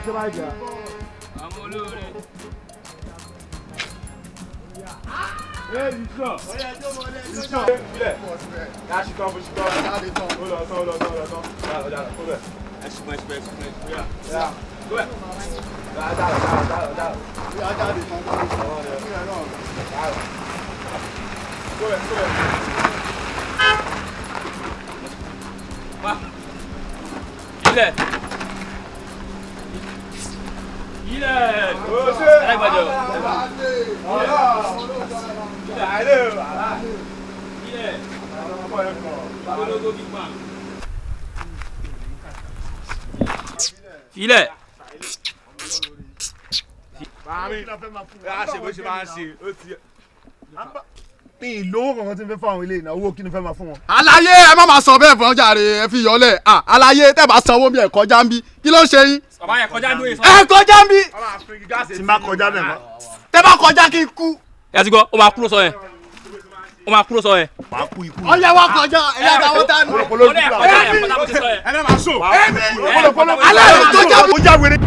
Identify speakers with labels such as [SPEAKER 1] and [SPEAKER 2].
[SPEAKER 1] ṣe máa jà.
[SPEAKER 2] àwọn olóore.
[SPEAKER 1] Ìṣọ̀. Ìṣọ̀. Ilẹ̀. Yà ṣìkọ́ bó ṣìkọ́. Ó lọ tán. Ọjà kó bẹ̀.
[SPEAKER 2] ẹ̀sùn.
[SPEAKER 1] Yà. Kó bẹ̀. Dáadáa. Yà jáde tán. Kó bẹ̀.
[SPEAKER 2] Wá. Ilẹ̀.
[SPEAKER 1] Ó ṣe.
[SPEAKER 2] Ẹgbẹ̀jọ. Ilẹ̀. Ológo gbígbà. Ilẹ̀.
[SPEAKER 1] Ní ìlówó kankan tí n fẹ́ fún àwọn ilé ìnáwó owó kí ni fẹ́ máa fún wọn.
[SPEAKER 3] Àlàyé ẹ má máa sọ bẹ́ẹ̀ fún ọjà rẹ ẹ fi yọlẹ̀ àlàyé tẹ́ bá sanwó mi ẹ̀ kọjá ń bí kí ló ń ṣe yín.
[SPEAKER 2] Bàbá yẹn kọjá ní òye sọ.
[SPEAKER 3] ẹ kọjá ń bí.
[SPEAKER 1] Tí n bá kọjá bẹ̀ mọ́.
[SPEAKER 3] tẹ́ bá kọjá kí n kú.
[SPEAKER 2] Ẹ ti gbọ́, ó máa kúrò sọ yẹn.
[SPEAKER 1] Wàá kú ikú.
[SPEAKER 3] ọyẹ wa kọjá ẹyẹ àdáwọ tá a nù.
[SPEAKER 1] Ẹ bẹ máa sọ.
[SPEAKER 3] alẹ́ yóò tó jà.
[SPEAKER 1] Ó já wèrè.